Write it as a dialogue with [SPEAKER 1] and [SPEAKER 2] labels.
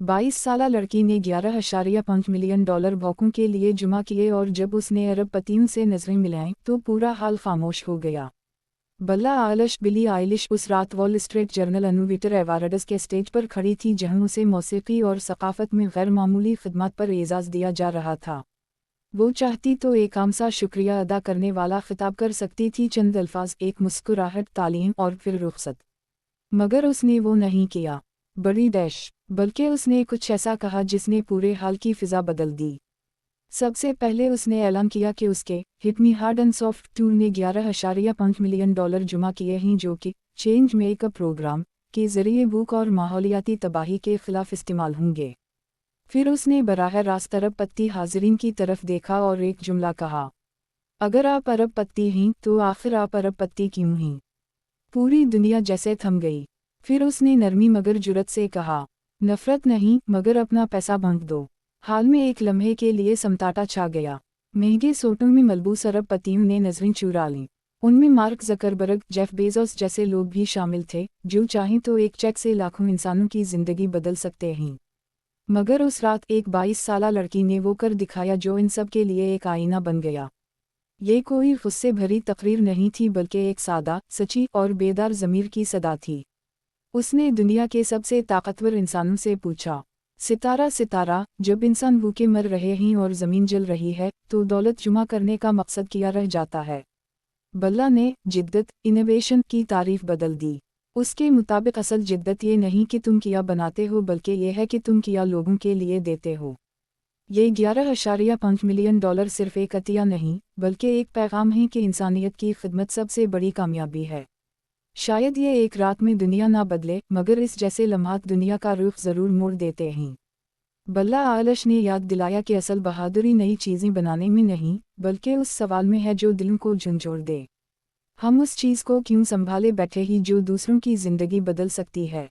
[SPEAKER 1] 22 साला लड़की ने 11.5 मिलियन डॉलर भौकों के लिए जमा किए और जब उसने अरबपतियों से नजरें मिलाईं तो पूरा हाल खामोश हो गया। बल्ला आयलिश बिली आयलिश उस रात wall street journal innovator awards के स्टेज पर खड़ी थी जहां उसे मौसीकी और सकाफत में गैर मामूली खिदमत पर एजाज़ दिया जा रहा था। वो चाहती तो एक आम सा शुक्रिया अदा करने वाला खिताब कर सकती थी, चंद अल्फाज, एक मुस्कुराहट, तालीम और फिर रुखसत। मगर उसने वो नहीं किया। बड़ी डैश, बल्कि उसने कुछ ऐसा कहा जिसने पूरे हाल की फिजा बदल दी। सबसे पहले उसने ऐलान किया कि उसके hit me hard and soft tour ने 11.5 मिलियन डॉलर जमा किए हैं जो कि चेंज मेकअप प्रोग्राम के जरिए भूख और माहौलियाती तबाही के खिलाफ इस्तेमाल होंगे। फिर उसने बराह रास्त अरबपति हाजिरीन की तरफ देखा और एक जुमला कहा, अगर आप अरबपति हैं तो आखिर आप अरबपति क्यों हैं? पूरी दुनिया जैसे थम गई। फिर उसने नरमी मगर जुरत से कहा, नफरत नहीं मगर अपना पैसा बांट दो। हाल में एक लम्हे के लिए समताटा छा गया। महंगे सूटों में मलबूस अरबपतियों ने नजरें चुरा लीं। उनमें मार्क ज़करबर्ग, जेफ बेजोस जैसे लोग भी शामिल थे जो चाहें तो एक चेक से लाखों इंसानों की जिंदगी बदल सकते हैं। मगर उस रात एक 22 साला लड़की ने वो कर दिखाया जो इन सब के लिए एक आईना बन गया। ये कोई गुस्से भरी तकरीर नहीं थी बल्कि एक सादा, सच्ची और बेदार ज़मीर की सदा थी। उसने दुनिया के सबसे ताकतवर इंसानों से पूछा, सितारा सितारा, जब इंसान भूखे मर रहे हैं और ज़मीन जल रही है तो दौलत जुमा करने का मकसद क्या रह जाता है? बल्ला ने जिद्दत, इनोवेशन की तारीफ बदल दी। उसके मुताबिक असल जिद्दत ये नहीं कि तुम क्या बनाते हो बल्कि ये है कि तुम क्या लोगों के लिए देते हो। ये 11.5 मिलियन डॉलर सिर्फ एक अतिया नहीं बल्कि एक पैगाम है कि इंसानियत की खिदमत सबसे बड़ी कामयाबी है। शायद ये एक रात में दुनिया ना बदले मगर इस जैसे लम्हात दुनिया का रुख ज़रूर मोड़ देते हैं। बल्ला आयलिश ने याद दिलाया कि असल बहादुरी नई चीज़ें बनाने में नहीं बल्कि उस सवाल में है जो दिलों को झंझोड़ दे। हम उस चीज़ को क्यों संभाले बैठे ही जो दूसरों की ज़िंदगी बदल सकती है।